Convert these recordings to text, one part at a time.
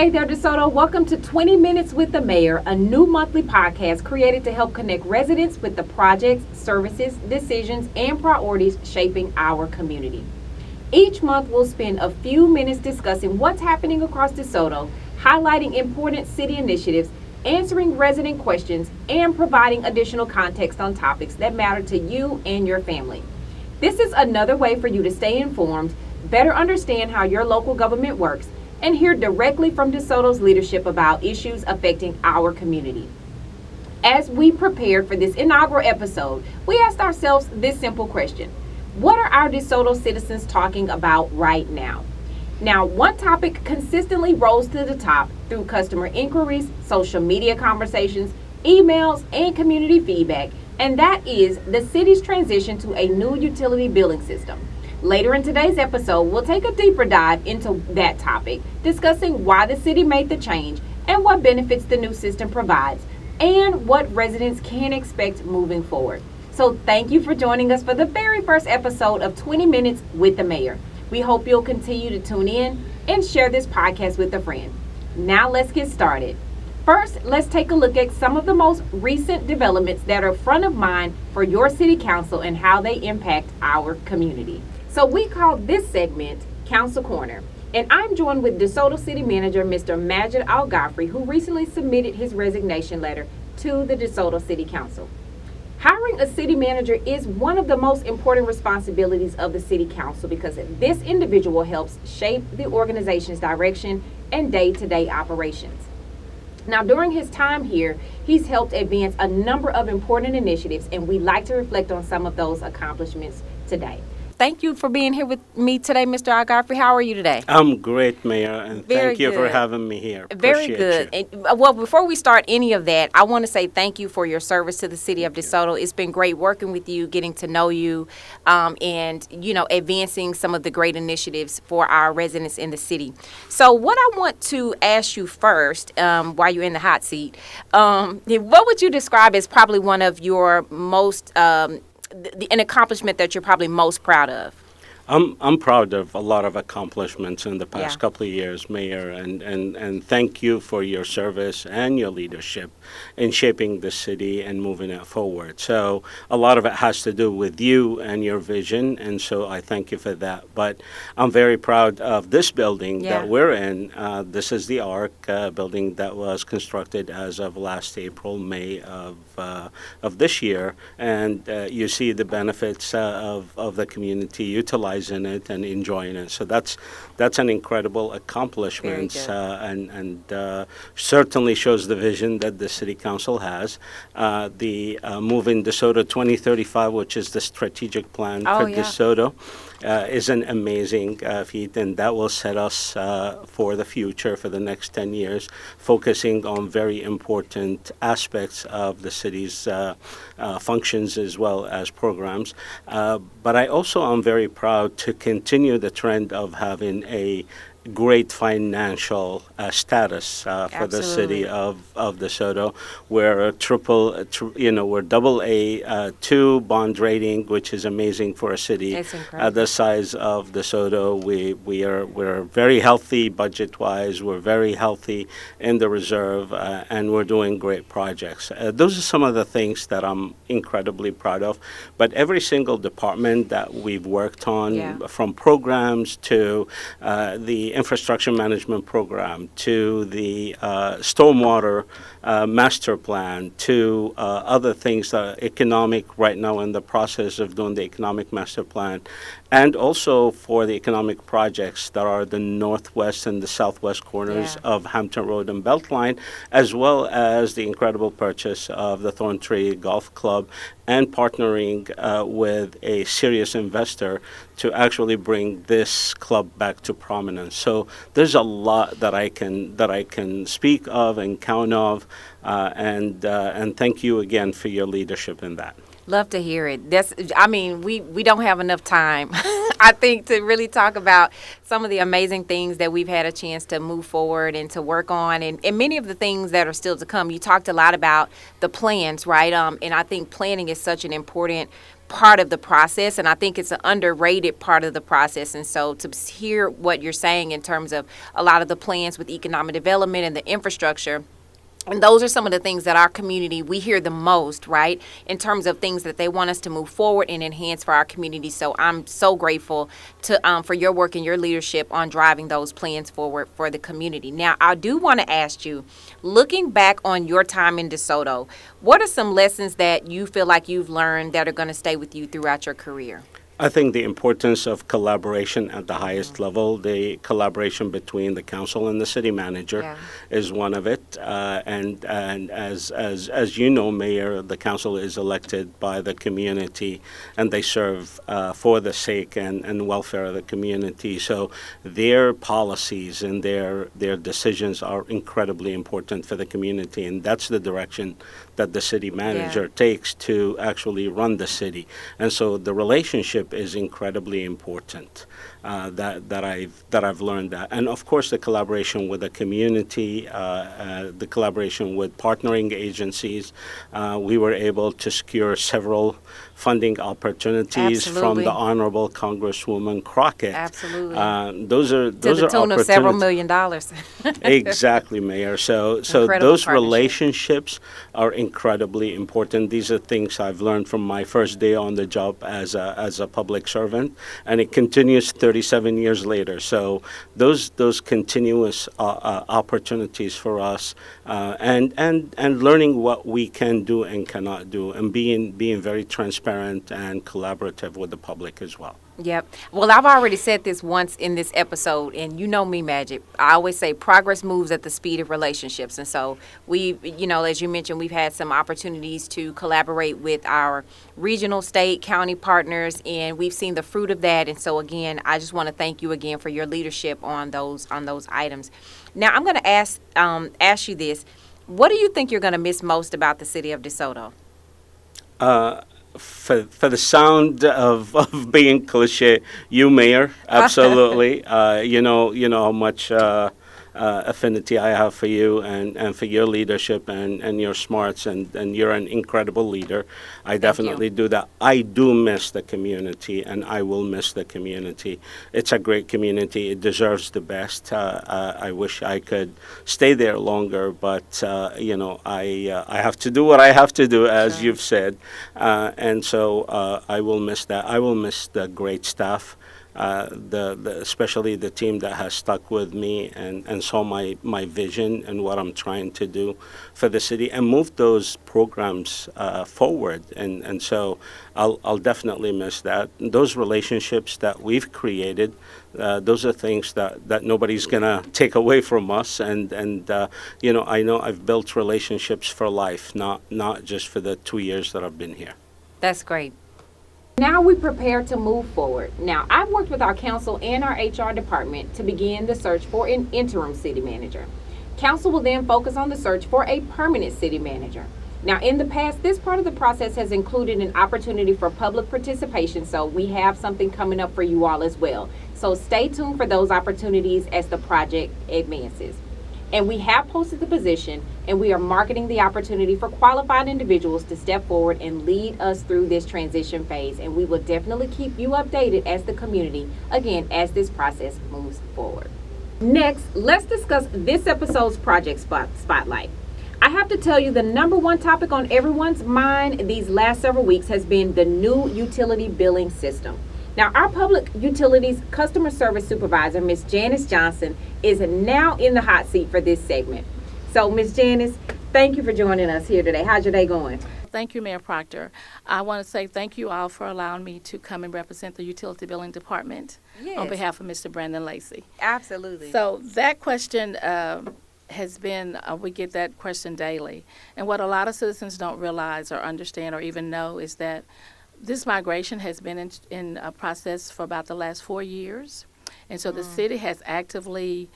Hey there, DeSoto. Welcome to 20 Minutes with the Mayor, a new monthly podcast created to help connect residents with the projects, services, decisions, and priorities shaping our community. Each month, we'll spend a few minutes discussing what's happening across DeSoto, highlighting important city initiatives, answering resident questions, and providing additional context on topics that matter to you and your family. This is another way for you to stay informed, better understand how your local government works, and hear directly from DeSoto's leadership about issues affecting our community. As we prepared for this inaugural episode, we asked ourselves this simple question: what are our DeSoto citizens talking about right now? Now, one topic consistently rose to the top through customer inquiries, social media conversations, emails, and community feedback, and that is the city's transition to a new utility billing system. Later in today's episode, we'll take a deeper dive into that topic, discussing why the city made the change and what benefits the new system provides, and what residents can expect moving forward. So thank you for joining us for the very first episode of 20 Minutes with the Mayor. We hope you'll continue to tune in and share this podcast with a friend. Now let's get started. First, let's take a look at some of the most recent developments that are front of mind for your city council and how they impact our community. So we call this segment Council Corner, and I'm joined with DeSoto City Manager Mr. Majed Al-Ghafry, who recently submitted his resignation letter to the DeSoto City Council. Hiring a city manager is one of the most important responsibilities of the city council because this individual helps shape the organization's direction and day-to-day operations. Now, during his time here, he's helped advance a number of important initiatives, and we'd like to reflect on some of those accomplishments today. Thank you for being here with me today, Mr. Al-Ghafry. How are you today? I'm great, Mayor, and Very thank you for good. having me here. Very Appreciate good. you. And, well, before we start any of that, I want to say thank you for your service to the city of DeSoto. It's been great working with you, getting to know you, and, advancing some of the great initiatives for our residents in the city. So what I want to ask you first, while you're in the hot seat, what would you describe as probably one of your most an accomplishment that you're probably most proud of? I'm proud of a lot of accomplishments in the past Yeah. couple of years, Mayor, and thank you for your service and your leadership in shaping the city and moving it forward. So a lot of it has to do with you and your vision, and so I thank you for that. But I'm very proud of this building Yeah. that we're in. This is the ARC building that was constructed as of last April, May of this year, and you see the benefits of the community utilizing it and enjoying it. So that's an incredible accomplishment, Very good. and certainly shows the vision that the City Council has. The Moving DeSoto 2035, which is the strategic plan Oh, for yeah. DeSoto, is an amazing feat, and that will set us for the future for the next 10 years, focusing on very important aspects of the city's functions as well as programs. But I also am very proud to continue the trend of having a great financial status for the city of DeSoto. We're we're double A2 bond rating, which is amazing for a city It's incredible. the size of DeSoto. We're very healthy budget-wise. We're very healthy in the reserve, and we're doing great projects. Those are some of the things that I'm incredibly proud of. But every single department that we've worked on, Yeah. from programs to the infrastructure management program, to the stormwater master plan, to other things that are economic right now in the process of doing the economic master plan, and also for the economic projects that are the northwest and the southwest corners Yeah. of Hampton Road and Beltline, as well as the incredible purchase of the Thorntree Golf Club, and partnering with a serious investor to actually bring this club back to prominence. So there's a lot that I can speak of and count of, and thank you again for your leadership in that. Love to hear it. We don't have enough time, I think, to really talk about some of the amazing things that we've had a chance to move forward and to work on, and many of the things that are still to come. You talked a lot about the plans, right? And I think planning is such an important part of the process, and I think it's an underrated part of the process. And so to hear what you're saying in terms of a lot of the plans with economic development and the infrastructure, and those are some of the things that our community, we hear the most, right, in terms of things that they want us to move forward and enhance for our community. So I'm so grateful to for your work and your leadership on driving those plans forward for the community. Now, I do want to ask you, looking back on your time in DeSoto, what are some lessons that you feel like you've learned that are going to stay with you throughout your career? I think the importance of collaboration at the highest level, the collaboration between the council and the city manager is one of it. And as you know, Mayor, the council is elected by the community, and they serve for the sake and welfare of the community. So their policies and their decisions are incredibly important for the community, and that's the direction that the city manager takes to actually run the city. And so the relationship is incredibly important. That I've learned that, and of course the collaboration with the community, the collaboration with partnering agencies. We were able to secure several funding opportunities from the Honorable Congresswoman Crockett. Absolutely. Those are to the tune of several $1 million. Exactly, Mayor. So those relationships are incredibly important. These are things I've learned from my first day on the job as a public servant, and it continues 37 years later. So those continuous opportunities for us, and learning what we can do and cannot do, and being very transparent and collaborative with the public as well. Yep. Well, I've already said this once in this episode, and you know me, Majed. I always say progress moves at the speed of relationships. And so we, as you mentioned, we've had some opportunities to collaborate with our regional, state, county partners, and we've seen the fruit of that. And so, again, I just want to thank you again for your leadership on those items. Now, I'm going to ask you this. What do you think you're going to miss most about the city of DeSoto? For the sound of being cliche, you, Mayor, absolutely. You know how much affinity I have for you and for your leadership and your smarts, and you're an incredible leader. I definitely do that. I do miss the community, and I will miss the community. It's a great community. It deserves the best. I wish I could stay there longer, but I have to do what I have to do, as you've said, and so I will miss that. I will miss the great staff. Especially the team that has stuck with me and saw my vision and what I'm trying to do for the city and move those programs forward. And so I'll definitely miss that. Those relationships that we've created, those are things that nobody's going to take away from us. And I know I've built relationships for life, not just for the 2 years that I've been here. That's great. Now we prepare to move forward. Now, I've worked with our council and our HR department to begin the search for an interim city manager. Council will then focus on the search for a permanent city manager. Now, in the past, this part of the process has included an opportunity for public participation, so we have something coming up for you all as well. So stay tuned for those opportunities as the project advances. And we have posted the position, and we are marketing the opportunity for qualified individuals to step forward and lead us through this transition phase. And we will definitely keep you updated as the community, again, as this process moves forward. Next, let's discuss this episode's project spotlight. I have to tell you, the number one topic on everyone's mind these last several weeks has been the new utility billing system. Now, our public utilities customer service supervisor, Ms. Janice Johnson, is now in the hot seat for this segment. So, Ms. Janice, thank you for joining us here today. How's your day going? Thank you, Mayor Proctor. I want to say thank you all for allowing me to come and represent the Utility Billing Department on behalf of Mr. Brandon Lacey. Absolutely. So that question has been, we get that question daily. And what a lot of citizens don't realize or understand or even know is that this migration has been in a process for about the last 4 years. And so the city has actively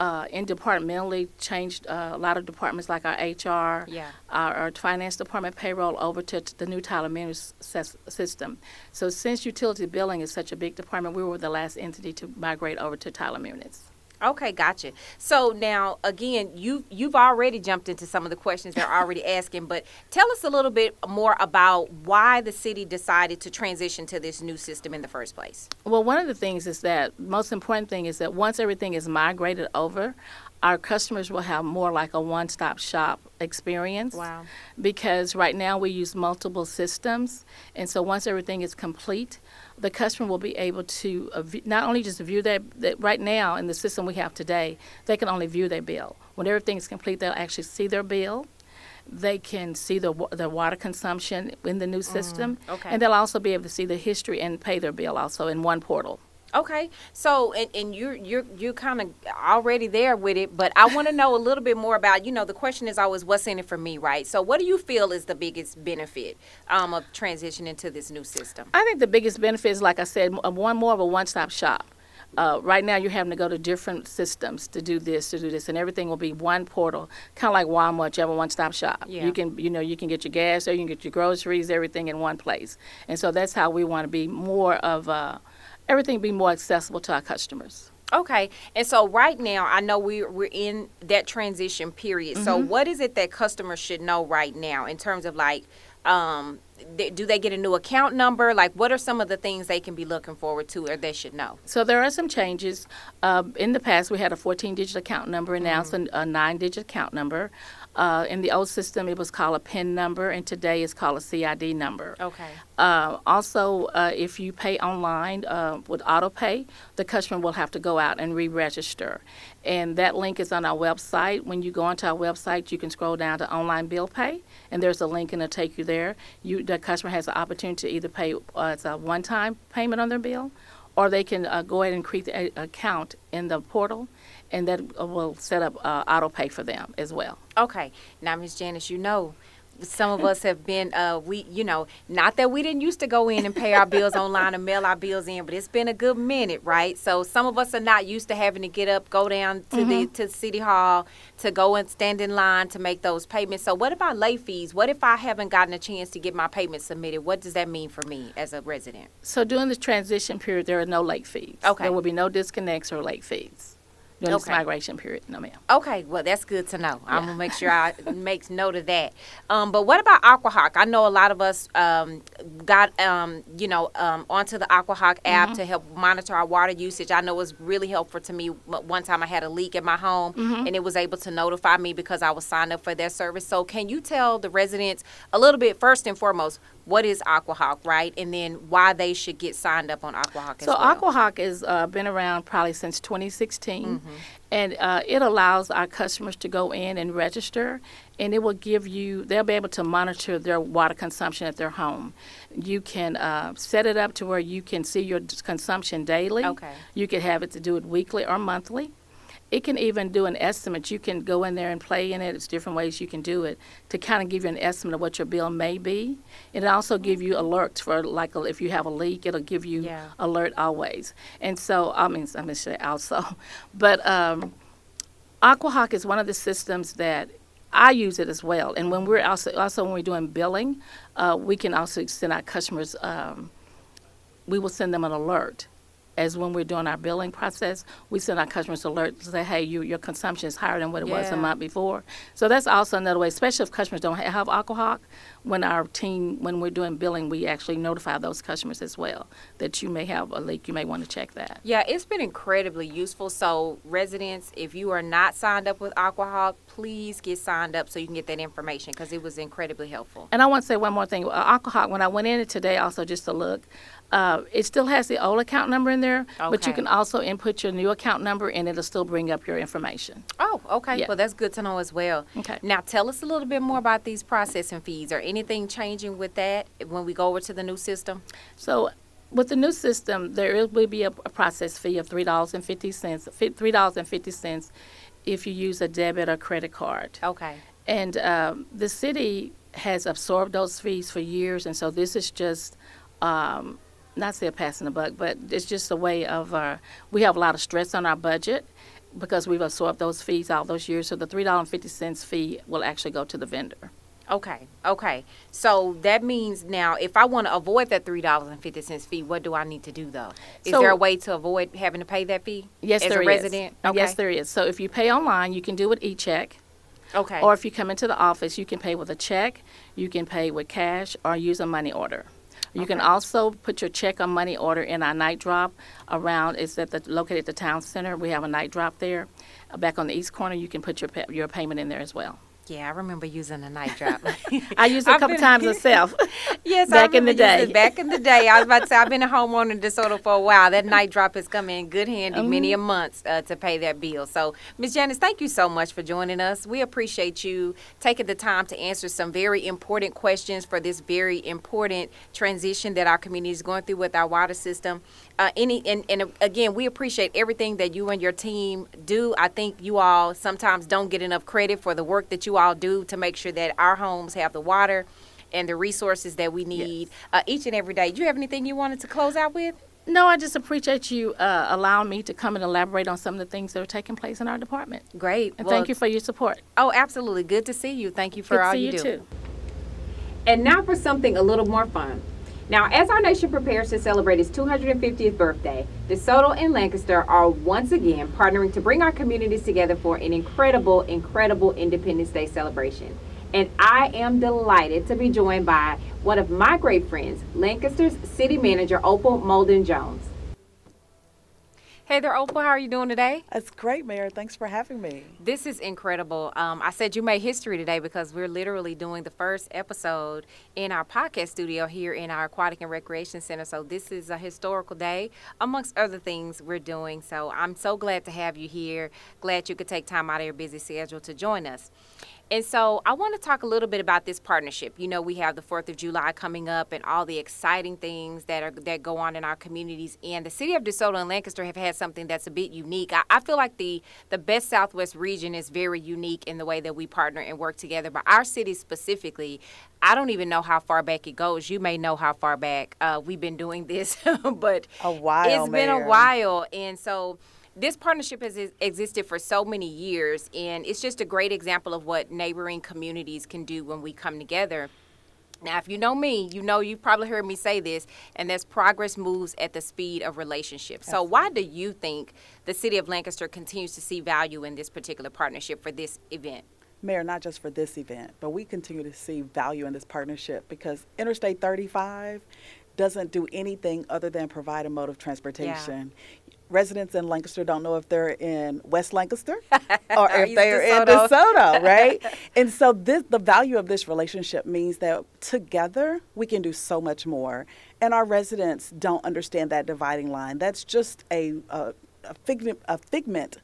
interdepartmentally changed a lot of departments like our HR, our finance department, payroll over to the new Tyler Minutes system. So since utility billing is such a big department, we were the last entity to migrate over to Tyler Minutes. Okay, gotcha. So now, again, you've already jumped into some of the questions they're already asking, but tell us a little bit more about why the city decided to transition to this new system in the first place. Well, one of the things is that most important thing is that once everything is migrated over, our customers will have more like a one-stop shop experience. Wow. Because right now we use multiple systems, and so once everything is complete, the customer will be able to not only just view that right now in the system we have today, they can only view their bill. When everything is complete, they'll actually see their bill. They can see their water consumption in the new system, okay. and they'll also be able to see the history and pay their bill also in one portal. Okay, so and you're kind of already there with it, but I want to know a little bit more about, the question is always what's in it for me, right? So what do you feel is the biggest benefit of transitioning to this new system? I think the biggest benefit is, like I said, more of a one-stop shop. Right now, you're having to go to different systems to do this, and everything will be one portal, kind of like Walmart. You have a one-stop shop. Yeah. You can get your gas, or you can get your groceries, everything in one place. And so that's how we want to be more of everything be more accessible to our customers. Okay, and so right now, I know we're in that transition period. So what is it that customers should know right now in terms of like, do they get a new account number? Like, what are some of the things they can be looking forward to or they should know? So there are some changes. In the past, we had a 14-digit account number, and now it's a 9-digit account number. In the old system, it was called a PIN number, and today it's called a CID number. Okay. Also, if you pay online with AutoPay, the customer will have to go out and re-register. And that link is on our website. When you go onto our website, you can scroll down to online bill pay, and there's a link, and it'll take you there. The customer has the opportunity to either pay as a one-time payment on their bill, or they can go ahead and create an account in the portal, and that will set up AutoPay for them as well. Okay. Now, Ms. Janice, some of us have been, not that we didn't used to go in and pay our bills online and mail our bills in, but it's been a good minute, right? So some of us are not used to having to get up, go down to the City Hall to go and stand in line to make those payments. So what about late fees? What if I haven't gotten a chance to get my payment submitted? What does that mean for me as a resident? So during the transition period, there are no late fees. Okay. There will be no disconnects or late fees during this migration period. No, ma'am. Okay, well, that's good to know. I'm going to make sure I make note of that. But what about AquaHawk? I know a lot of us got, onto the AquaHawk app to help monitor our water usage. I know it was really helpful to me. One time I had a leak in my home, and it was able to notify me because I was signed up for their service. So can you tell the residents a little bit, first and foremost, what is AquaHawk, right? And then why they should get signed up on AquaHawk as well. So AquaHawk has been around probably since 2016, and it allows our customers to go in and register, and it will they'll be able to monitor their water consumption at their home. You can set it up to where you can see your consumption daily. Okay. You can have it to do it weekly or monthly. It can even do an estimate. You can go in there and play in it. It's different ways you can do it to kind of give you an estimate of what your bill may be. It'll also give you alerts for, like, if you have a leak, it'll give you alert always. And so, I'm going to say also. But AquaHawk is one of the systems that I use it as well. And when we're also when we're doing billing, we can also send our customers, we will send them an alert. As when we're doing our billing process, we send our customers alert to say, hey, your consumption is higher than what it was the month before. So that's also another way, especially if customers don't have AquaHawk. When we're doing billing, we actually notify those customers as well that you may have a leak. You may want to check that. Yeah, it's been incredibly useful. So residents, if you are not signed up with AquaHawk, please get signed up so you can get that information because it was incredibly helpful. And I want to say one more thing. AquaHawk, when I went in it today also just to look, it still has the old account number in there, but you can also input your new account number and it'll still bring up your information. Oh, okay. Yeah. Well, that's good to know as well. Okay. Now, tell us a little bit more about these processing fees. Or anything changing with that when we go over to the new system? So with the new system, there will be a process fee of $3.50 if you use a debit or credit card. Okay. And the city has absorbed those fees for years, and so this is just not say a passing the buck, but it's just a way of we have a lot of stress on our budget because we've absorbed those fees all those years. So the $3.50 fee will actually go to the vendor. Okay. So that means now, if I want to avoid that $3.50 fee, what do I need to do though? Is So- there a way to avoid having to pay that fee? Yes, as there a is. resident? Okay. Yes, there is. So if you pay online, you can do it e-check. Okay. Or if you come into the office, you can pay with a check, you can pay with cash, or use a money order. You can also put your check or money order in our night drop around. It's located at the town center. We have a night drop there. Back on the east corner, you can put your payment in there as well. Yeah, I remember using a night drop. I used it a couple times myself. Yes, back I in the remember day. using it back in the day. I was about to say, I've been a homeowner in DeSoto for a while. That night drop has come in good handy many a months to pay that bill. So, Ms. Janice, thank you so much for joining us. We appreciate you taking the time to answer some very important questions for this very important transition that our community is going through with our water system. And again, we appreciate everything that you and your team do. I think you all sometimes don't get enough credit for the work that you all do to make sure that our homes have the water and the resources that we need each and every day. Do you have anything you wanted to close out with? No, I just appreciate you allowing me to come and elaborate on some of the things that are taking place in our department. Great. And thank you for your support. Oh, absolutely. Good to see you. Thank you for all you do. Good to see you too. And now for something a little more fun. Now, as our nation prepares to celebrate its 250th birthday, DeSoto and Lancaster are once again partnering to bring our communities together for an incredible Independence Day celebration. And I am delighted to be joined by one of my great friends, Lancaster's City Manager, Opal Mauldin-Jones. Hey there, Opal. How are you doing today? That's great, Mayor. Thanks for having me. This is incredible. I said you made history today because we're literally doing the first episode in our podcast studio here in our Aquatic and Recreation Center. So this is a historical day, amongst other things we're doing. So I'm so glad to have you here. Glad you could take time out of your busy schedule to join us. And so I want to talk a little bit about this partnership. You know, we have the 4th of July coming up and all the exciting things that go on in our communities. And the city of DeSoto and Lancaster have had something that's a bit unique. I feel like the best Southwest region is very unique in the way that we partner and work together. But our city specifically, I don't even know how far back it goes. You may know how far back we've been doing this, but A while, it's been a Mayor. while. And so this partnership has existed for so many years, and it's just a great example of what neighboring communities can do when we come together. Now, if you know me, you know you've probably heard me say this, and that's progress moves at the speed of relationships. So why do you think the city of Lancaster continues to see value in this particular partnership for this event? Mayor, not just for this event, but we continue to see value in this partnership because Interstate 35 doesn't do anything other than provide a mode of transportation. Residents in Lancaster don't know if they're in West Lancaster or if they're in DeSoto, right? And so the value of this relationship means that together we can do so much more. And our residents don't understand that dividing line. That's just a figment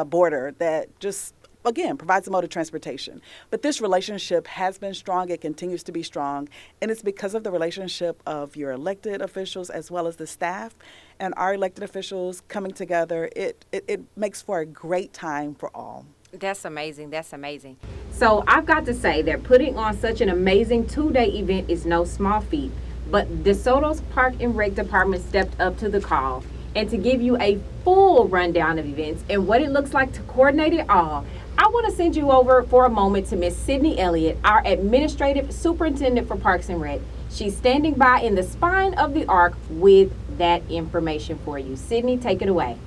border that just, again, provides a mode of transportation. But this relationship has been strong. It continues to be strong. And it's because of the relationship of your elected officials as well as the staff and our elected officials coming together. It makes for a great time for all. That's amazing. That's amazing. So I've got to say that putting on such an amazing 2-day event is no small feat. But DeSoto's Park and Rec Department stepped up to the call. And to give you a full rundown of events and what it looks like to coordinate it all, I want to send you over for a moment to Miss Sydney Elliott, our Administrative Superintendent for Parks and Rec. She's standing by in the spine of the arc with that information for you. Sydney, take it away.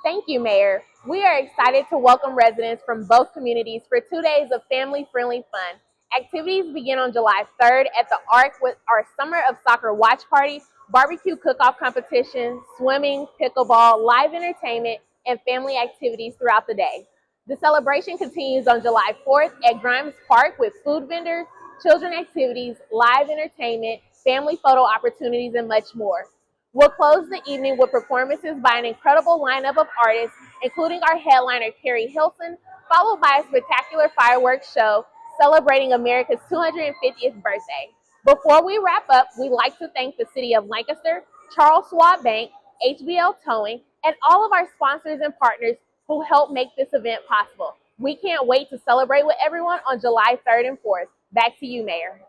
Thank you, Mayor. We are excited to welcome residents from both communities for 2 days of family-friendly fun. Activities begin on July 3rd at the Arc with our Summer of Soccer watch party, barbecue cook-off competition, swimming, pickleball, live entertainment, and family activities throughout the day. The celebration continues on July 4th at Grimes Park with food vendors, children activities, live entertainment, family photo opportunities, and much more. We'll close the evening with performances by an incredible lineup of artists, including our headliner, Carrie Hilson, followed by a spectacular fireworks show celebrating America's 250th birthday. Before we wrap up, we'd like to thank the City of Lancaster, Charles Schwab Bank, HBL Towing, and all of our sponsors and partners who helped make this event possible. We can't wait to celebrate with everyone on July 3rd and 4th. Back to you, Mayor.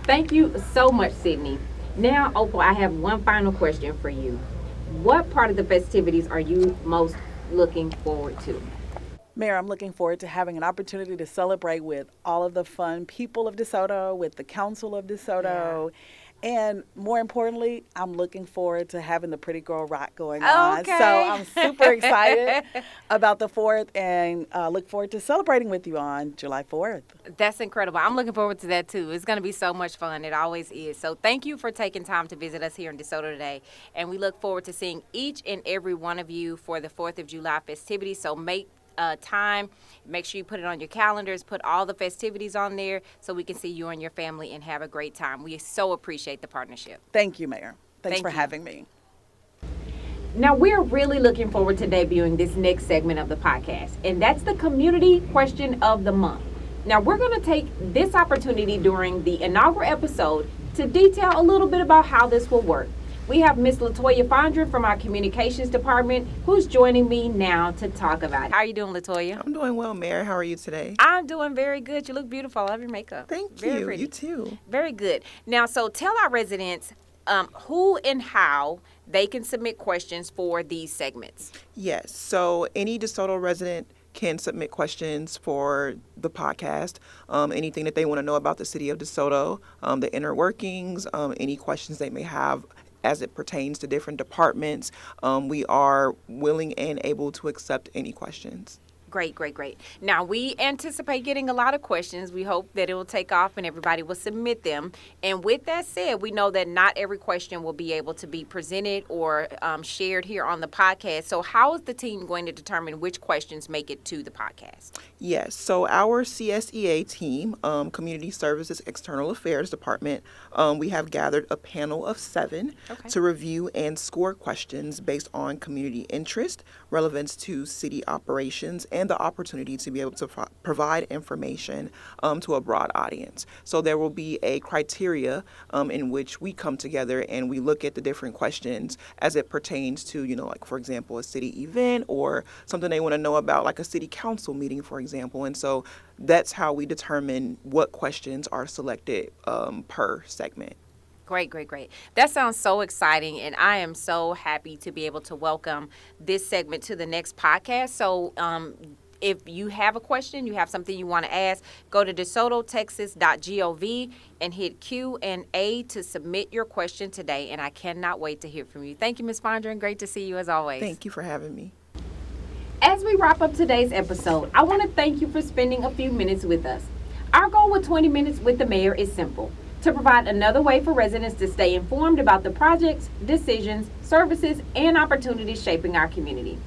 Thank you so much, Sydney. Now, Opal, I have one final question for you. What part of the festivities are you most looking forward to? Mayor, I'm looking forward to having an opportunity to celebrate with all of the fun people of DeSoto, with the Council of DeSoto. And more importantly, I'm looking forward to having the Pretty Girl Rock going on. Okay. So I'm super excited about the 4th and look forward to celebrating with you on July 4th. That's incredible. I'm looking forward to that too. It's going to be so much fun. It always is. So thank you for taking time to visit us here in DeSoto today. And we look forward to seeing each and every one of you for the 4th of July festivities. So make time. Make sure you put it on your calendars. Put all the festivities on there so we can see you and your family and have a great time. We so appreciate the partnership. Thank you, Mayor. Thanks Thank for you. having me. Now, we're really looking forward to debuting this next segment of the podcast, and that's the Community Question of the Month. Now, we're going to take this opportunity during the inaugural episode to detail a little bit about how this will work. We have Ms. Latoya Fondren from our communications department who's joining me now to talk about it. How are you doing, Latoya? I'm doing well, Mayor. How are you today? I'm doing very good. You look beautiful. I love your makeup. Thank Very you. pretty. You too. Very good. Now, so tell our residents who and how they can submit questions for these segments. Yes. So any DeSoto resident can submit questions for the podcast, anything that they want to know about the city of DeSoto, the inner workings, any questions they may have as it pertains to different departments. We are willing and able to accept any questions. Great, great, great. Now, we anticipate getting a lot of questions. We hope that it will take off and everybody will submit them. And with that said, we know that not every question will be able to be presented or shared here on the podcast. So how is the team going to determine which questions make it to the podcast? Yes, so our CSEA team, Community Services External Affairs Department, we have gathered a panel of 7 to review and score questions based on community interest, relevance to city operations, and the opportunity to be able to provide information to a broad audience. So there will be a criteria in which we come together and we look at the different questions as it pertains to, like, for example, a city event or something they want to know about, like a city council meeting, for example. And so that's how we determine what questions are selected per segment. Great, great, great. That sounds so exciting, and I am so happy to be able to welcome this segment to the next podcast. So if you have a question, you have something you want to ask, go to DeSotoTexas.gov and hit Q&A to submit your question today, and I cannot wait to hear from you. Thank you, Ms. Fondren. Great to see you as always. Thank you for having me. As we wrap up today's episode, I want to thank you for spending a few minutes with us. Our goal with 20 Minutes with the Mayor is simple: to provide another way for residents to stay informed about the projects, decisions, services, and opportunities shaping our community.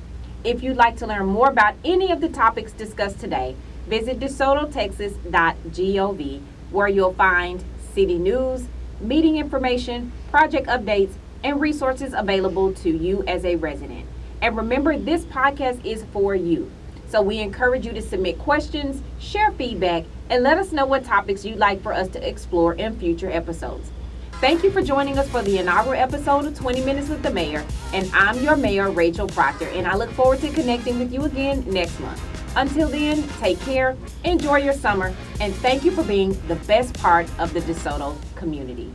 If you'd like to learn more about any of the topics discussed today, visit DeSotoTexas.gov, where you'll find city news, meeting information, project updates, and resources available to you as a resident. And remember, this podcast is for you. So we encourage you to submit questions, share feedback, and let us know what topics you'd like for us to explore in future episodes. Thank you for joining us for the inaugural episode of 20 Minutes with the Mayor. And I'm your Mayor, Rachel Proctor, and I look forward to connecting with you again next month. Until then, take care, enjoy your summer, and thank you for being the best part of the DeSoto community.